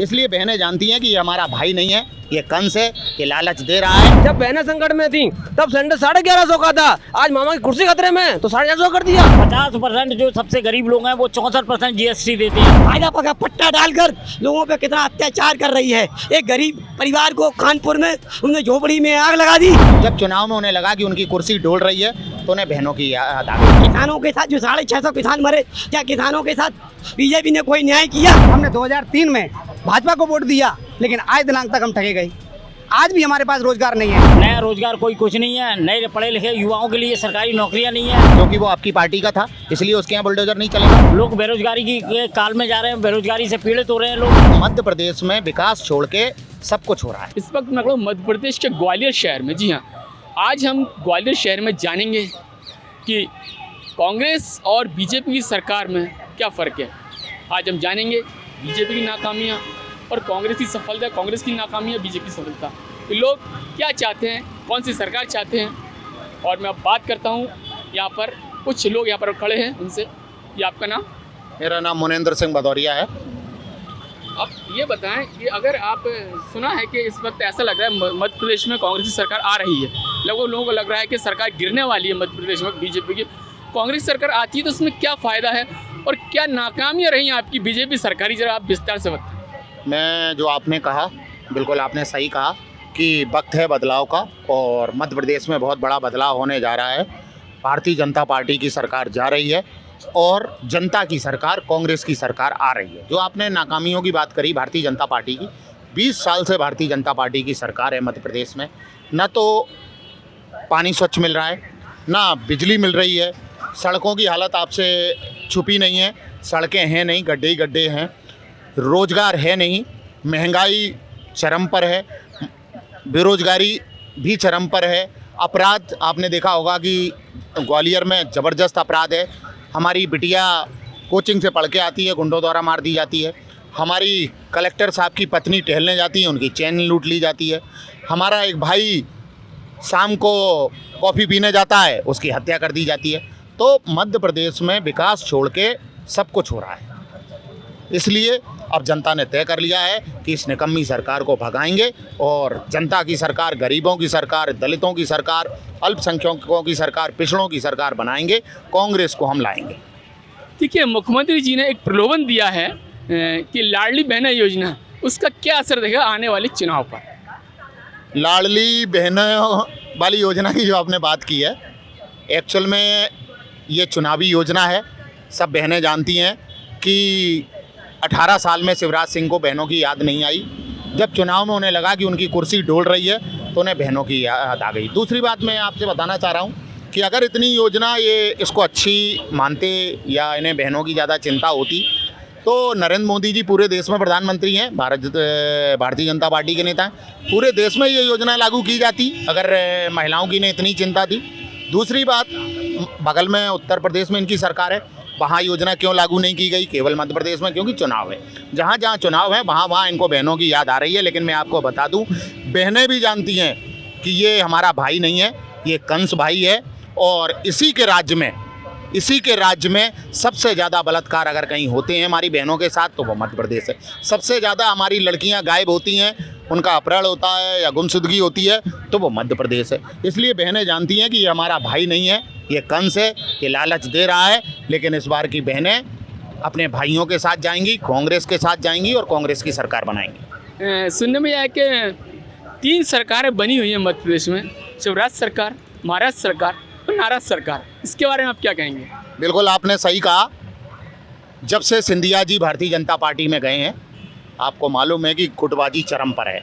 इसलिए बहनें जानती हैं कि ये हमारा भाई नहीं है, ये कंस है, ये लालच दे रहा है। जब बहनें संकट में थी तब सिलेंडर 1150 का था, आज मामा की कुर्सी खतरे में तो 450 कर दिया। 50% जो सबसे गरीब लोग हैं वो 64% जीएसटी देते हैं। फायदा पका पट्टा डालकर लोगों पे कितना अत्याचार कर रही है। एक गरीब परिवार को कानपुर में उन्हें झोपड़ी में आग लगा दी। जब चुनाव में उन्हें लगा कि उनकी कुर्सी डोल रही है तो उन्हें बहनों की याद आ गई। किसानों के साथ जो 650 किसान मरे, क्या किसानों के साथ बीजेपी ने कोई न्याय किया? हमने 2003 में भाजपा को वोट दिया, लेकिन आज दिनांक तक हम ठगे गए। आज भी हमारे पास रोजगार नहीं है। नया रोजगार कोई कुछ नहीं है, नए पढ़े लिखे युवाओं के लिए सरकारी नौकरियां नहीं है। क्योंकि वो आपकी पार्टी का था, इसलिए उसके यहाँ बुलडोजर नहीं चलेगा। लोग बेरोजगारी की काल में जा रहे हैं, बेरोजगारी से पीड़ित हो रहे हैं लोग। मध्य प्रदेश में विकास छोड़ के सब कुछ हो रहा है। इस वक्त मैं खड़ा हूं मध्य प्रदेश के ग्वालियर शहर में। जी हाँ, आज हम ग्वालियर शहर में जानेंगे कि कांग्रेस और बीजेपी की सरकार में क्या फ़र्क है। आज हम जानेंगे बीजेपी की नाकामियाँ और कांग्रेस की सफलता, कांग्रेस की नाकामियाँ, बीजेपी की सफलता। तो लोग क्या चाहते हैं, कौन सी सरकार चाहते हैं। और मैं अब बात करता हूँ, यहाँ पर कुछ लोग यहाँ पर खड़े हैं, उनसे। ये आपका नाम? मेरा नाम मुनेंद्र सिंह भदौरिया है। अब ये बताएं कि अगर आप सुना है कि इस वक्त ऐसा लग रहा है मध्य प्रदेश में कांग्रेस की सरकार आ रही है, लगभग लोगों को लग रहा है कि सरकार गिरने वाली है मध्य प्रदेश में बीजेपी की। कांग्रेस सरकार आती है तो उसमें क्या फ़ायदा है और क्या नाकामियाँ रही आपकी बीजेपी सरकारी, जरा आप विस्तार से बताएं। मैं जो आपने कहा बिल्कुल आपने सही कहा कि वक्त है बदलाव का और मध्य प्रदेश में बहुत बड़ा बदलाव होने जा रहा है। भारतीय जनता पार्टी की सरकार जा रही है और जनता की सरकार, कांग्रेस की सरकार आ रही है। जो आपने नाकामियों की बात करी भारतीय जनता पार्टी की, 20 साल से भारतीय जनता पार्टी की सरकार है मध्य प्रदेश में। न तो पानी स्वच्छ मिल रहा है, ना बिजली मिल रही है, सड़कों की हालत आपसे छुपी नहीं है, सड़कें हैं नहीं, गड्ढे ही गड्ढे हैं, रोज़गार है नहीं, महंगाई चरम पर है, बेरोजगारी भी चरम पर है, अपराध आपने देखा होगा कि ग्वालियर में ज़बरदस्त अपराध है। हमारी बिटिया कोचिंग से पढ़ के आती है, गुंडों द्वारा मार दी जाती है। हमारी कलेक्टर साहब की पत्नी टहलने जाती है, उनकी चैन लूट ली जाती है। हमारा एक भाई शाम को कॉफ़ी पीने जाता है, उसकी हत्या कर दी जाती है। तो मध्य प्रदेश में विकास छोड़ के सब कुछ हो रहा है। इसलिए अब जनता ने तय कर लिया है कि इस निकम्मी सरकार को भगाएंगे और जनता की सरकार, गरीबों की सरकार, दलितों की सरकार, अल्पसंख्यकों की सरकार, पिछड़ों की सरकार बनाएंगे। कांग्रेस को हम लाएंगे। देखिए, मुख्यमंत्री जी ने एक प्रलोभन दिया है कि लाडली बहना योजना, उसका क्या असर देगा आने वाले चुनाव पर? लाडली बहनों वाली योजना की जो आपने बात की है, एक्चुअल में ये चुनावी योजना है। सब बहनें जानती हैं कि 18 साल में शिवराज सिंह को बहनों की याद नहीं आई। जब चुनाव में उन्हें लगा कि उनकी कुर्सी डोल रही है तो उन्हें बहनों की याद आ गई। दूसरी बात मैं आपसे बताना चाह रहा हूँ कि अगर इतनी योजना ये इसको अच्छी मानते या इन्हें बहनों की ज़्यादा चिंता होती तो नरेंद्र मोदी जी पूरे देश में प्रधानमंत्री हैं, भारतीय जनता पार्टी के नेता हैं। पूरे देश में ये योजना लागू की जाती अगर महिलाओं की ने इतनी चिंता थी। दूसरी बात, बगल में उत्तर प्रदेश में इनकी सरकार है, वहाँ योजना क्यों लागू नहीं की गई केवल मध्य प्रदेश में? क्योंकि चुनाव है। जहाँ जहाँ चुनाव है वहाँ इनको बहनों की याद आ रही है। लेकिन मैं आपको बता दूँ, बहनें भी जानती हैं कि ये हमारा भाई नहीं है, ये कंस भाई है। और इसी के राज्य में सबसे ज़्यादा बलात्कार अगर कहीं होते हैं हमारी बहनों के साथ तो वो मध्य प्रदेश है। सबसे ज़्यादा हमारी लड़कियां गायब होती हैं, उनका अपहरण होता है या गुमशुदगी होती है तो वो मध्य प्रदेश है। इसलिए बहनें जानती हैं कि ये हमारा भाई नहीं है, ये कंस है, ये लालच दे रहा है। लेकिन इस बार की बहनें अपने भाइयों के साथ जाएंगी, कांग्रेस के साथ जाएंगी और कांग्रेस की सरकार बनाएंगी। सुनने में आया कि 3 सरकारें बनी हुई हैं मध्य प्रदेश में, शिवराज सरकार, महाराष्ट्र सरकार और नाराज सरकार। इसके बारे में आप क्या कहेंगे? बिल्कुल आपने सही कहा। जब से सिंधिया जी भारतीय जनता पार्टी में गए हैं, आपको मालूम है कि गुटबाजी चरम पर है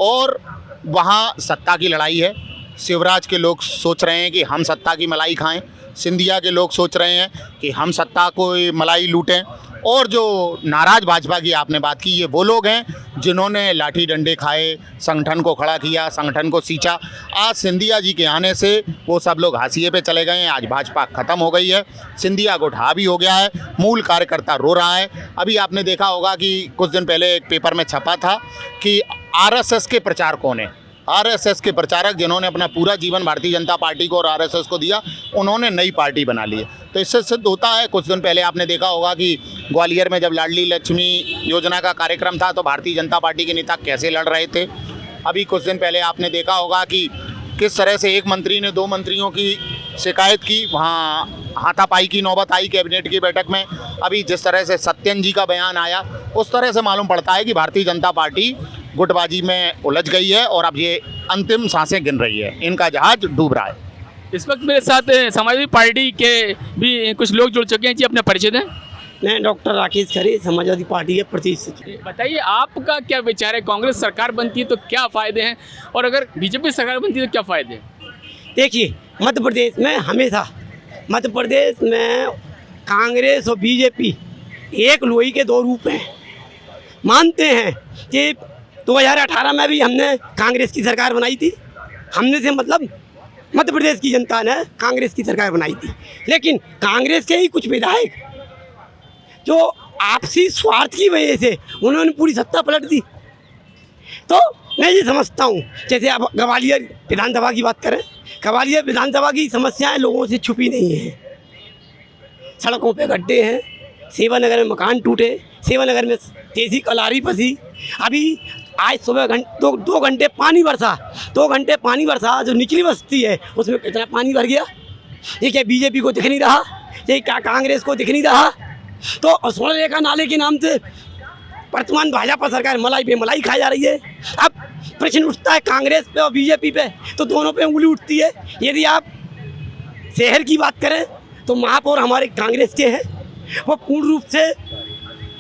और वहाँ सत्ता की लड़ाई है। शिवराज के लोग सोच रहे हैं कि हम सत्ता की मलाई खाएं, सिंधिया के लोग सोच रहे हैं कि हम सत्ता को मलाई लूटें। और जो नाराज़ भाजपा की आपने बात की, ये वो लोग हैं जिन्होंने लाठी डंडे खाए, संगठन को खड़ा किया, संगठन को सींचा। आज सिंधिया जी के आने से वो सब लोग हाशिए पे चले गए हैं। आज भाजपा ख़त्म हो गई है, सिंधिया को ढहा भी हो गया है, मूल कार्यकर्ता रो रहा है। अभी आपने देखा होगा कि कुछ दिन पहले एक पेपर में छपा था कि आरएसएस के प्रचार कौन है। आरएसएस के प्रचारक जिन्होंने अपना पूरा जीवन भारतीय जनता पार्टी को और आरएसएस को दिया, उन्होंने नई पार्टी बना ली है। तो इससे सिद्ध होता है, कुछ दिन पहले आपने देखा होगा कि ग्वालियर में जब लाडली लक्ष्मी योजना का कार्यक्रम था तो भारतीय जनता पार्टी के नेता कैसे लड़ रहे थे। अभी कुछ दिन पहले आपने देखा होगा कि किस तरह से एक मंत्री ने 2 मंत्रियों की शिकायत की, वहाँ हाथापाई की नौबत आई कैबिनेट की बैठक में। अभी जिस तरह से सत्यन जी का बयान आया, उस तरह से मालूम पड़ता है कि भारतीय जनता पार्टी गुटबाजी में उलझ गई है और अब ये अंतिम सांसें गिन रही है, इनका जहाज डूब रहा है। इस वक्त मेरे साथ समाजवादी पार्टी के भी कुछ लोग जुड़ चुके हैं जी, अपने परिचय दें। मैं डॉक्टर राकेश खरे, समाजवादी पार्टी के प्रदेश सचिव। बताइए आपका क्या विचार है, कांग्रेस सरकार बनती है तो क्या फ़ायदे हैं और अगर बीजेपी सरकार बनती है तो क्या फ़ायदे हैं? देखिए, मध्य प्रदेश में हमेशा मध्य प्रदेश में कांग्रेस और बीजेपी एक लोही के 2 रूप हैं। मानते हैं कि 2018 में भी हमने कांग्रेस की सरकार बनाई थी, हमने से मतलब मध्य प्रदेश की जनता ने कांग्रेस की सरकार बनाई थी, लेकिन कांग्रेस के ही कुछ विधायक जो आपसी स्वार्थ की वजह से उन्होंने पूरी सत्ता पलट दी। तो मैं ये समझता हूँ, जैसे आप ग्वालियर विधानसभा की बात करें, ग्वालियर विधानसभा की समस्याएं लोगों से छुपी नहीं हैं। सड़कों पे गड्ढे हैं, सेवानगर में मकान टूटे, सेवानगर में तेजी कलारी फंसी। अभी आज सुबह 2 घंटे पानी बरसा, 2 घंटे पानी बरसा, जो निचली बस्ती है उसमें कितना पानी भर गया। ये क्या बीजेपी को दिख नहीं रहा? ये क्या कांग्रेस को दिख नहीं रहा? तो स्वर्ण रेखा नाले के नाम से वर्तमान भाजपा सरकार मलाई पे मलाई खाई जा रही है। अब प्रश्न उठता है कांग्रेस पे और बीजेपी पे, तो दोनों पे उंगली उठती है। यदि आप शहर की बात करें तो महापौर हमारे कांग्रेस के हैं, वो पूर्ण रूप से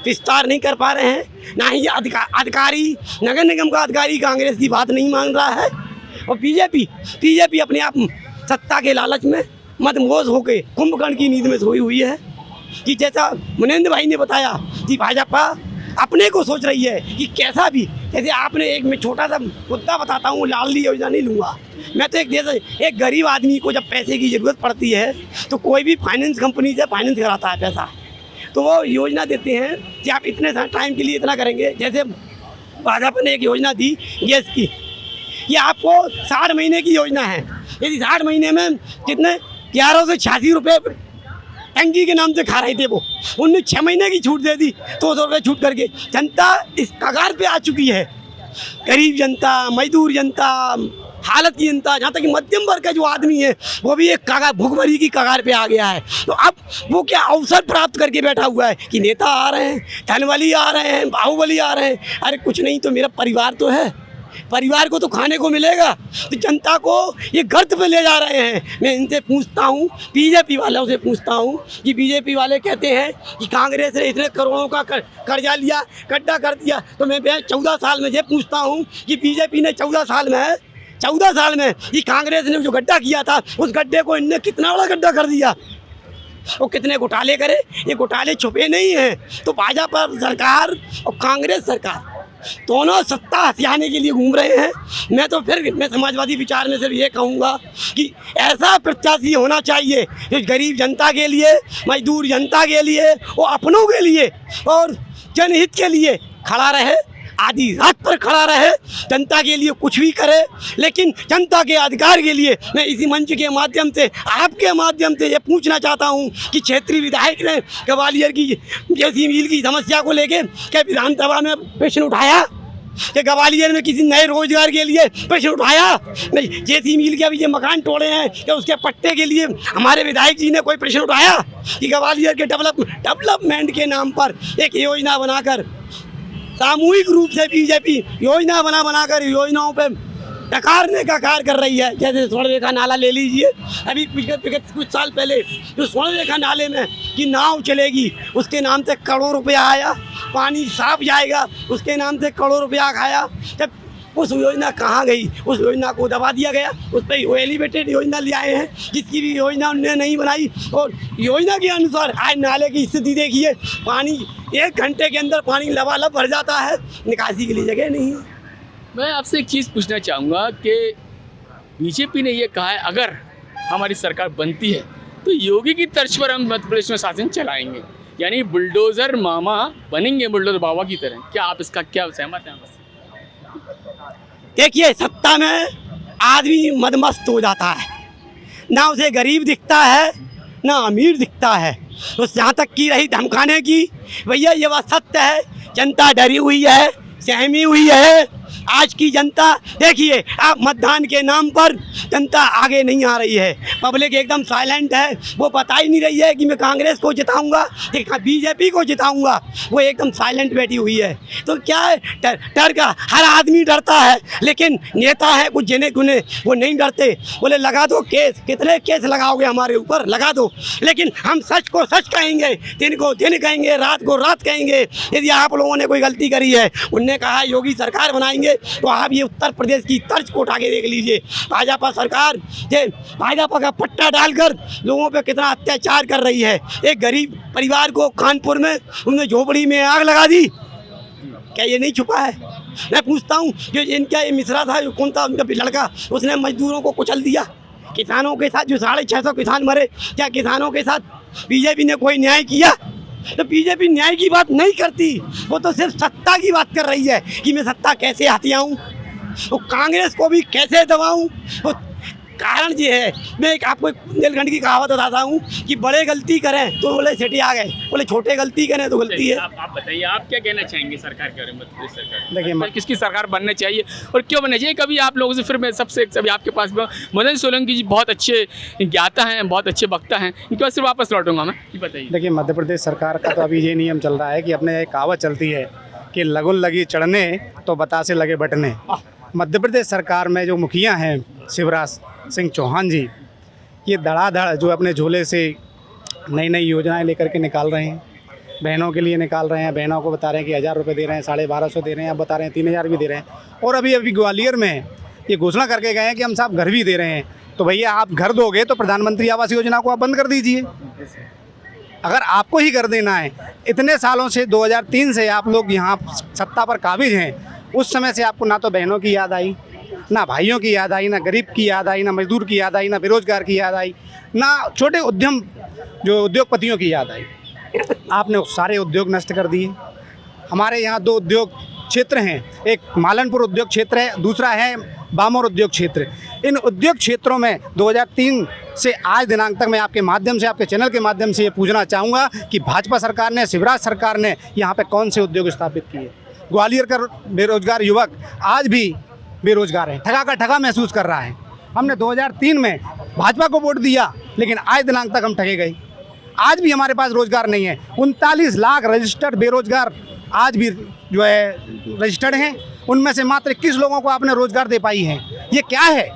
विस्तार नहीं कर पा रहे हैं, ना ही अधिकारी नगर निगम का अधिकारी कांग्रेस की बात नहीं मान रहा है। और बीजेपी अपने आप सत्ता के लालच में मदमोज होकर कुंभकर्ण की नींद में सोई हुई है। कि जैसा मुनेंद्र भाई ने बताया कि भाजपा अपने को सोच रही है कि कैसा भी, जैसे आपने एक मैं छोटा सा मुद्दा बताता हूँ, लाडली योजना नहीं लूँगा मैं, तो एक गरीब आदमी को जब पैसे की ज़रूरत पड़ती है तो कोई भी फाइनेंस कंपनी से फाइनेंस कराता है पैसा, तो वो योजना देते हैं कि आप इतने टाइम के लिए इतना करेंगे। जैसे भाजपा ने एक योजना दी गैस की, ये आपको 60 महीने की योजना है। यदि 60 महीने में कितने 1186 रुपये टंकी के नाम से खा रहे थे वो, उनने 6 महीने की छूट दे दी, 200 रुपये छूट करके। जनता इस कगार पे आ चुकी है, गरीब जनता, मजदूर जनता, हालत की जनता, जहाँ तक कि मध्यम वर्ग का जो आदमी है वो भी एक कगार, भुखमरी की कगार पे आ गया है। तो अब वो क्या अवसर प्राप्त करके बैठा हुआ है कि नेता आ रहे हैं, धनबली आ रहे हैं, बाहुबली आ रहे हैं। अरे कुछ नहीं तो मेरा परिवार तो है, परिवार को तो खाने को मिलेगा। तो जनता को ये गर्त पे ले जा रहे हैं। मैं इनसे पूछता हूँ, बीजेपी वालों से पूछता हूँ कि बीजेपी वाले कहते हैं कि कांग्रेस ने इतने करोड़ों का कर्जा लिया, गड्ढा कर दिया। तो मैं 14 साल में ये पूछता हूँ कि बीजेपी ने 14 साल में ये कांग्रेस ने जो गड्ढा किया था, उस गड्ढे को इनने कितना बड़ा गड्ढा कर दिया। वो कितने घोटाले करे, ये घोटाले छुपे नहीं हैं। तो भाजपा सरकार और कांग्रेस सरकार दोनों सत्ता हथियाने के लिए घूम रहे हैं। मैं समाजवादी विचार में सिर्फ ये कहूँगा कि ऐसा प्रत्याशी होना चाहिए जो गरीब जनता के लिए, मजदूर जनता के लिए, वो अपनों के लिए और जनहित के लिए खड़ा रहे, आधी रात पर खड़ा रहे, जनता के लिए कुछ भी करे, लेकिन जनता के अधिकार के लिए। मैं इसी मंच के माध्यम से, आपके माध्यम से ये पूछना चाहता हूँ कि क्षेत्रीय विधायक ने ग्वालियर की जैसी मील की समस्या को लेके क्या विधानसभा में प्रश्न उठाया? कि ग्वालियर में किसी नए रोजगार के लिए प्रश्न उठाया? नहीं। जैसी मील के अभी ये मकान तोड़े हैं, क्या उसके पट्टे के लिए हमारे विधायक जी ने कोई प्रश्न उठाया? कि ग्वालियर के डेवलपमेंट के नाम पर एक योजना बनाकर, सामूहिक रूप से बीजेपी योजना बनाकर योजनाओं पे डकारने का कार्य कर रही है। जैसे स्वर्ण रेखा नाला ले लीजिए, अभी कुछ साल पहले जो स्वर्ण रेखा नाले में की नाव चलेगी, उसके नाम से करोड़ों रुपया आया, पानी साफ जाएगा, उसके नाम से करोड़ों रुपया खाया। जब उस योजना कहाँ गई? उस योजना को दबा दिया गया। उस पर वो एलिवेटेड योजना ले आए हैं, जिसकी भी योजना उन्होंने नहीं बनाई। और योजना के अनुसार आज नाले की स्थिति देखिए, पानी 1 घंटे के अंदर पानी लबालब भर जाता है, निकासी के लिए जगह नहीं है। मैं आपसे एक चीज़ पूछना चाहूँगा कि बीजेपी ने ये कहा है अगर हमारी सरकार बनती है तो योगी की तर्ज पर हम मध्य प्रदेश में शासन चलाएंगे, यानी बुलडोज़र मामा बनेंगे, बुलडोज़र बाबा की तरह। क्या आप इसका क्या सहमत हैं? देखिए, सत्ता में आदमी मदमस्त हो जाता है, ना उसे गरीब दिखता है ना अमीर दिखता है। तो जहाँ तक की रही धमकाने की, भैया ये बात सत्य है, जनता डरी हुई है, सहमी हुई है। आज की जनता देखिए, आप मतदान के नाम पर जनता आगे नहीं आ रही है, पब्लिक एकदम साइलेंट है, वो बता ही नहीं रही है कि मैं कांग्रेस को जिताऊंगा कि बीजेपी को जिताऊंगा, वो एकदम साइलेंट बैठी हुई है। तो क्या है, डर का हर आदमी डरता है, लेकिन नेता है कुछ जिन्हें गुने वो नहीं डरते, बोले लगा दो केस, कितने केस लगाओगे हमारे ऊपर, लगा दो, लेकिन हम सच को सच कहेंगे, दिन को दिन कहेंगे, रात को रात कहेंगे। यदि आप लोगों ने कोई गलती करी है, उनने कहा योगी सरकार बनाएंगे, तो आप ये उत्तर प्रदेश की तर्ज को उठा के देख लीजिए। भाजपा सरकार ये भाजपा का पट्टा डालकर लोगों पे कितना अत्याचार कर रही है। एक गरीब परिवार को कानपुर में उन्होंने झोपड़ी में आग लगा दी, क्या ये नहीं छुपा है? मैं पूछता हूँ जो इनका ये मिश्रा था, जो कौन था उनका लड़का, उसने मजदूरों को कुचल दिया। किसानों के साथ जो 650 किसान मरे, क्या किसानों के साथ बीजेपी ने कोई न्याय किया? तो बीजेपी न्याय की बात नहीं करती, वो तो सिर्फ सत्ता की बात कर रही है कि मैं सत्ता कैसे हथियाऊं, तो कांग्रेस को भी कैसे दबाऊं। तो कारण ये है, मैं एक आपको एक बुंदेलखंड की कहावत बताता हूँ कि बड़े गलती करें तो बोले सेठी आ गए, बोले छोटे गलती करें तो गलती है। आप बताइए, आप क्या कहना चाहेंगे सरकार के बारे में? मध्य प्रदेश सरकार देखिए, किसकी सरकार बननी चाहिए और क्यों बननी चाहिए? कभी आप लोगों से फिर मैं सबसे अभी आपके पास मदन सोलंकी जी बहुत अच्छे ज्ञाता हैं, बहुत अच्छे वक्ता हैं, इनके पास फिर वापस लौटूंगा मैं। ये बताइए। देखिए, मध्य प्रदेश सरकार का तो अभी ये नियम चल रहा है कि अपने एक कहावत चलती है कि लगुन लगी चढ़ने तो बतासे लगे बटने। मध्य प्रदेश सरकार में जो मुखिया हैं शिवराज सिंह चौहान जी, ये धड़ाधड़ जो अपने झोले से नई नई योजनाएं लेकर के निकाल रहे हैं, बहनों के लिए निकाल रहे हैं। बहनों को बता रहे हैं कि 1000 रुपये दे रहे हैं, 1250 दे रहे हैं, अब बता रहे हैं 3000 भी दे रहे हैं। और अभी ग्वालियर में ये घोषणा करके गए हैं कि हम साहब घर भी दे रहे हैं। तो भैया आप घर दोगे तो प्रधानमंत्री आवास योजना को आप बंद कर दीजिए। अगर आपको ही कर देना है, इतने सालों से 2003 से आप लोग यहाँ सत्ता पर काबिज हैं, उस समय से आपको ना तो बहनों की याद आई, ना भाइयों की याद आई, ना गरीब की याद आई, ना मजदूर की याद आई, ना बेरोजगार की याद आई, ना छोटे उद्यम जो उद्योगपतियों की याद आई। आपने सारे उद्योग नष्ट कर दिए। हमारे यहाँ 2 उद्योग क्षेत्र हैं, एक मालनपुर उद्योग क्षेत्र है, दूसरा है बामोर उद्योग क्षेत्र। इन उद्योग क्षेत्रों में 2003 से आज दिनांक तक मैं आपके माध्यम से, आपके चैनल के माध्यम से ये पूछना चाहूँगा कि भाजपा सरकार ने, शिवराज सरकार ने यहाँ पे कौन से उद्योग स्थापित किए? ग्वालियर का बेरोजगार युवक आज भी बेरोजगार है, ठगा का ठगा महसूस कर रहा है। हमने 2003 में भाजपा को वोट दिया, लेकिन आज दिनांक तक हम ठगे गए। आज भी हमारे पास रोजगार नहीं है। 39 लाख रजिस्टर्ड बेरोजगार आज भी जो है रजिस्टर्ड हैं, उनमें से मात्र 21 लोगों को आपने रोजगार दे पाई है। ये क्या है?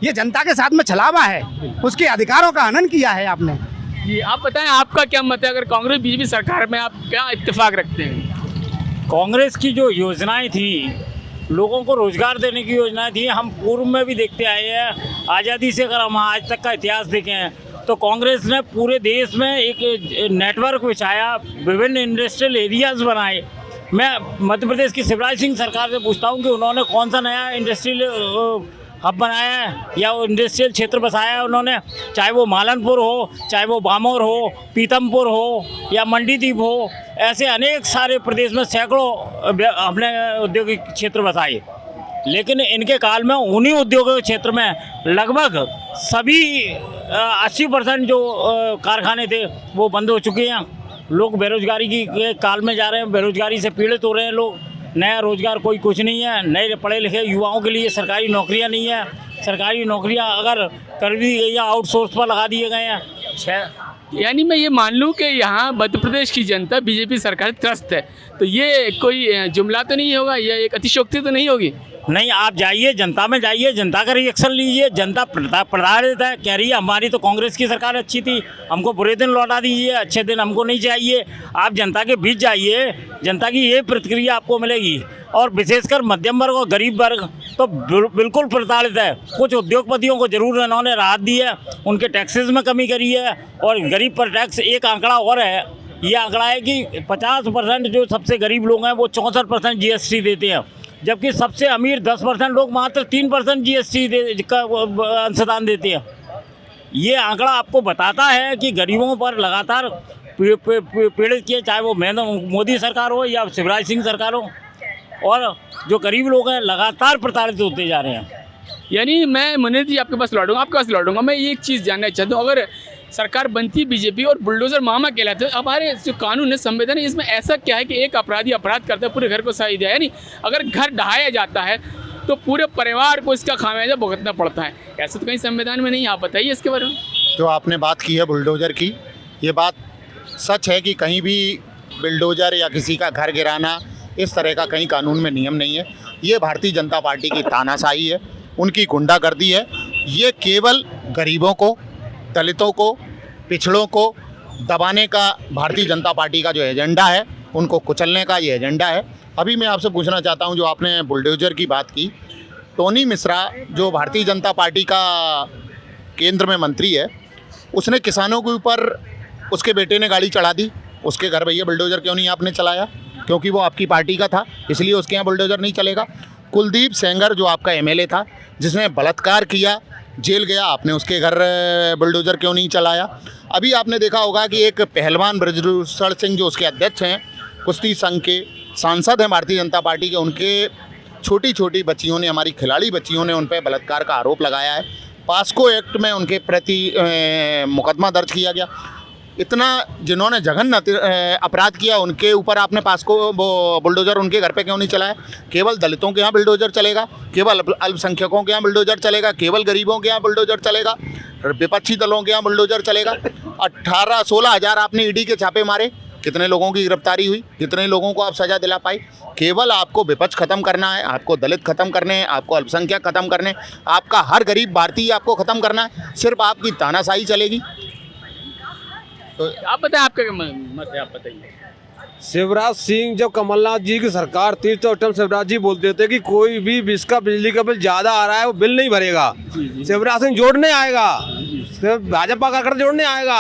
ये जनता के साथ में छलावा है, उसके अधिकारों का हनन किया है आपने। ये आप बताएं, आपका क्या मत है? अगर कांग्रेस बीजेपी सरकार में आप क्या इत्तेफाक रखते हैं? कांग्रेस की जो योजनाएं थी, लोगों को रोजगार देने की योजनाएं थी, हम पूर्व में भी देखते आए हैं। आज़ादी से अगर हम आज तक का इतिहास देखें तो कांग्रेस ने पूरे देश में एक नेटवर्क बिछाया, विभिन्न इंडस्ट्रियल एरियाज़ बनाए। मैं मध्य प्रदेश की शिवराज सिंह सरकार से पूछता हूं कि उन्होंने कौन सा नया इंडस्ट्रियल हब बनाया है या वो इंडस्ट्रियल क्षेत्र बसाया है उन्होंने, चाहे वो मालनपुर हो, चाहे वो बामोर हो, पीतमपुर हो या मंडीदीप हो। ऐसे अनेक सारे प्रदेश में सैकड़ों हमने औद्योगिक क्षेत्र बसाए, लेकिन इनके काल में उन्हीं उद्योगिक क्षेत्र में लगभग सभी 80% जो कारखाने थे वो बंद हो चुके हैं। लोग बेरोजगारी की काल में जा रहे हैं, बेरोजगारी से पीड़ित हो रहे हैं लोग। नया रोजगार कोई कुछ नहीं है, नए पढ़े लिखे युवाओं के लिए सरकारी नौकरियां नहीं है। सरकारी नौकरियां अगर कर दी गई या आउटसोर्स पर लगा दिए गए हैं। यानी मैं ये मान लूँ कि यहाँ मध्य प्रदेश की जनता बीजेपी सरकार त्रस्त है, तो ये कोई जुमला तो नहीं होगा, ये एक अतिशयोक्ति तो नहीं होगी? नहीं, आप जाइए जनता में, जाइए जनता का रिएक्शन लीजिए। जनता प्रधान देता है, कह रही है हमारी तो कांग्रेस की सरकार अच्छी थी, हमको बुरे दिन लौटा दीजिए, अच्छे दिन हमको नहीं चाहिए। आप जनता के बीच जाइए, जनता की ये प्रतिक्रिया आपको मिलेगी। और विशेषकर मध्यम वर्ग और गरीब वर्ग तो बिल्कुल प्रताड़ित है। कुछ उद्योगपतियों को जरूर इन्होंने राहत दी है, उनके टैक्सेस में कमी करी है। और गरीब पर टैक्स, एक आंकड़ा और है, ये आंकड़ा है कि 50% जो सबसे गरीब लोग हैं वो 64% GST देते हैं, जबकि सबसे अमीर 10% लोग मात्र 3% GST का अंशदान देते हैं। ये आंकड़ा आपको बताता है कि गरीबों पर लगातार पीड़ित किए, चाहे वो मोदी सरकार हो या शिवराज सिंह सरकार हो, और जो गरीब लोग हैं लगातार प्रताड़ित होते जा रहे हैं। यानी मैं मुनीर जी आपके पास लौटूंगा, आपके पास लौटूंगा। मैं एक चीज़ जानना चाहता हूँ, अगर सरकार बनती बीजेपी और बुलडोजर मामा कहलाते हैं। हमारे जो कानून है, संविधान है, इसमें ऐसा क्या है कि एक अपराधी अपराध करता है पूरे घर को सजा दिया है, यानी अगर घर ढहाया जाता है तो पूरे परिवार को इसका खामियाजा भुगतना पड़ता है। ऐसा तो कहीं संविधान में नहीं। आप बताइए इसके बारे में। जो आपने बात की है बुलडोज़र की, ये बात सच है कि कहीं भी बुलडोज़र या किसी का घर गिराना इस तरह का कहीं कानून में नियम नहीं है। ये भारतीय जनता पार्टी की तानाशाही है, उनकी गुंडागर्दी है। ये केवल गरीबों को, दलितों को, पिछड़ों को दबाने का भारतीय जनता पार्टी का जो एजेंडा है, उनको कुचलने का ये एजेंडा है। अभी मैं आपसे पूछना चाहता हूं, जो आपने बुलडोज़र की बात की, टोनी मिश्रा जो भारतीय जनता पार्टी का केंद्र में मंत्री है, उसने किसानों के ऊपर उसके बेटे ने गाड़ी चढ़ा दी। उसके घर भैया बुलडोज़र क्यों नहीं आपने चलाया? क्योंकि वो आपकी पार्टी का था, इसलिए उसके यहाँ बुलडोज़र नहीं चलेगा। कुलदीप सेंगर जो आपका एमएलए था, जिसने बलात्कार किया, जेल गया, आपने उसके घर बुलडोज़र क्यों नहीं चलाया? अभी आपने देखा होगा कि एक पहलवान ब्रजभूषण सिंह जो उसके अध्यक्ष हैं, कुश्ती संघ के सांसद हैं भारतीय जनता पार्टी के, उनके छोटी छोटी बच्चियों ने, हमारी खिलाड़ी बच्चियों ने उन पर बलात्कार का आरोप लगाया है। पास्को एक्ट में उनके प्रति मुकदमा दर्ज किया गया। इतना जिन्होंने जघन्य अपराध किया, उनके ऊपर आपने पास्को वो बुलडोज़र उनके घर पे क्यों नहीं चलाया? केवल दलितों के यहाँ बुलडोज़र चलेगा, केवल अल्पसंख्यकों के यहाँ बुलडोज़र चलेगा, केवल गरीबों के यहाँ बुलडोज़र चलेगा, विपक्षी दलों के यहाँ बुलडोज़र चलेगा। 16 हज़ार आपने ईडी के छापे मारे, कितने लोगों की गिरफ्तारी हुई, कितने लोगों को आप सज़ा दिला पाए? केवल आपको विपक्ष ख़त्म करना है, आपको दलित ख़त्म करने हैं, आपको अल्पसंख्यक ख़त्म करने, आपका हर गरीब भारतीय आपको ख़त्म करना है। सिर्फ आपकी तानाशाही चलेगी। तो आप बताएं, आपका क्या मत है, आप बताइए। शिवराज सिंह जब कमलनाथ जी की सरकार थी तो उस टाइम शिवराज जी बोलते थे कि कोई भी इसका बिजली का बिल ज़्यादा आ रहा है वो बिल नहीं भरेगा। शिवराज सिंह जोड़ने आएगा, भाजपा का कर जोड़ने आएगा।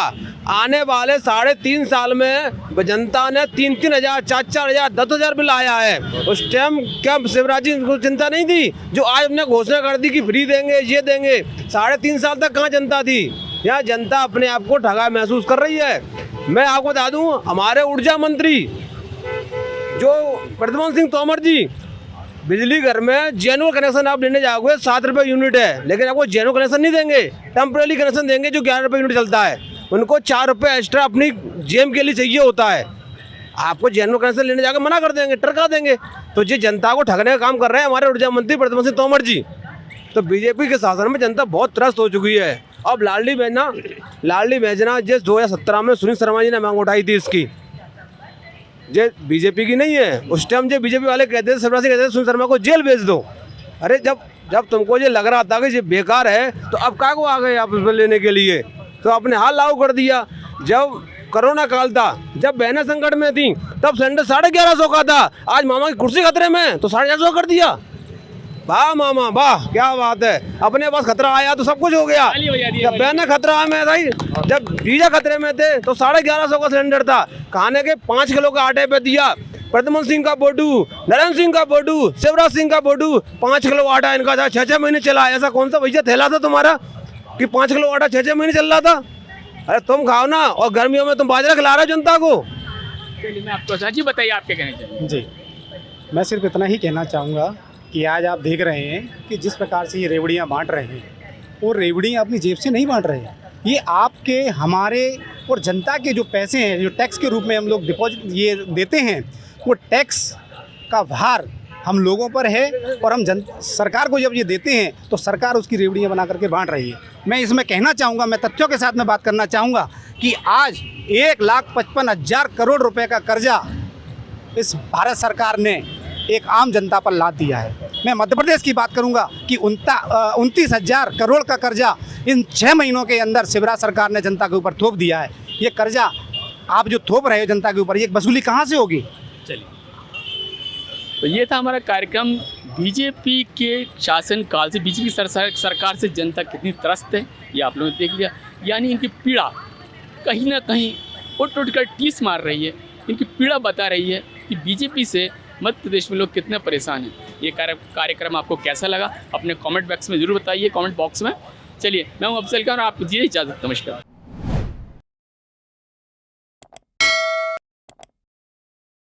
आने वाले 3.5 साल में जनता ने 3-3 हज़ार, 4-4 हज़ार, 10,000 बिल आया है। उस टाइम क्या शिवराज जी को चिंता नहीं थी? जो आज हमने घोषणा कर दी कि फ्री देंगे, ये देंगे, 3.5 साल तक कहाँ जनता थी? यहाँ जनता अपने आप को ठगा महसूस कर रही है। मैं आपको बता दूं, हमारे ऊर्जा मंत्री जो प्रद्युम्न सिंह तोमर जी, बिजली घर में जेनुअल कनेक्शन आप लेने जाओगे 7 रुपये यूनिट है, लेकिन आपको जेनुअल कनेक्शन नहीं देंगे, टेम्परेरी कनेक्शन देंगे जो 11 रुपये यूनिट चलता है। उनको 4 रुपये एक्स्ट्रा अपनी जेम के लिए चाहिए होता है। आपको जेनुअल कनेक्शन लेने जाकर मना कर देंगे, टरका देंगे। तो ये जनता को ठगने का काम कर रहे हैं हमारे ऊर्जा मंत्री प्रद्युम्न सिंह तोमर जी। तो बीजेपी के शासन में जनता बहुत त्रस्त हो चुकी है। अब लाडली योजना जिस 2017 में सुनील शर्मा जी ने मांग उठाई थी, इसकी ये बीजेपी की नहीं है। उस टाइम जो बीजेपी वाले कहते थे, शिवराज सिंह कहते थे सुनील शर्मा को जेल भेज दो। अरे जब तुमको ये लग रहा था कि ये बेकार है तो अब क्या को आ गए आप उसमें लेने के लिए? तो आपने हाल लागू कर दिया। जब कोरोना काल था, जब बहनें संकट में थी, तब सिलेंडर 1150 का था। आज मामा की कुर्सी खतरे में तो 450 कर दिया। वाह मामा वाह, क्या बात है। अपने पास खतरा आया तो सब कुछ हो गया। जब बहने खतरा में था, जब जीजा खतरे में थे तो 1150 का सिलेंडर था। खाने के 5 किलो का आटे पे दिया। प्रद्युम्न सिंह का बोडू, नरेंद्र सिंह का बोडू, शिवराज सिंह का बोडू, 5 किलो आटा इनका था, 6-6 महीने चला। ऐसा कौन सा भैया थैला था तुम्हारा कि 5 किलो आटा 6-6 महीने चल रहा था? अरे तुम खाओ ना, और गर्मियों में तुम बाजरा खिला रहे हो जनता को। चलिए मैं आपको जी बताइए, आप क्या कहना चाहिए? जी, मैं सिर्फ इतना ही कहना चाहूँगा कि आज आप देख रहे हैं कि जिस प्रकार से ये रेवड़ियाँ बांट रहे हैं, वो रेवड़ियाँ अपनी जेब से नहीं बांट रहे हैं। ये आपके, हमारे और जनता के जो पैसे हैं, जो टैक्स के रूप में हम लोग डिपॉजिट ये देते हैं, वो टैक्स का भार हम लोगों पर है। और हम सरकार को जब ये देते हैं तो सरकार उसकी रेवड़ियाँ बना करके बांट रही है। मैं इसमें कहना चाहूँगा, मैं तथ्यों के साथ में बात करना चाहूँगा कि आज 1,55,000 करोड़ रुपए का कर्जा इस भारत सरकार ने एक आम जनता पर लाद दिया है। मैं मध्य प्रदेश की बात करूंगा कि 29,000 करोड़ का कर्जा इन 6 महीनों के अंदर शिवराज सरकार ने जनता के ऊपर थोप दिया है। ये कर्जा आप जो थोप रहे हो जनता के ऊपर, ये वसूली कहाँ से होगी? चलिए, तो ये था हमारा कार्यक्रम। बीजेपी के शासनकाल से, बीजेपी सरकार से जनता कितनी त्रस्त है ये आप लोगों ने देख लिया। यानी इनकी पीड़ा कहीं ना कहीं उठ कर टीस मार रही है। इनकी पीड़ा बता रही है कि बीजेपी से मध्य प्रदेश में लोग कितने परेशान हैं। ये कार्यक्रम आपको कैसा लगा अपने कमेंट बॉक्स में ज़रूर बताइए, कमेंट बॉक्स में। चलिए, मैं हूं अफजल खान और आप दीजिए इजाज़त। नमस्कार।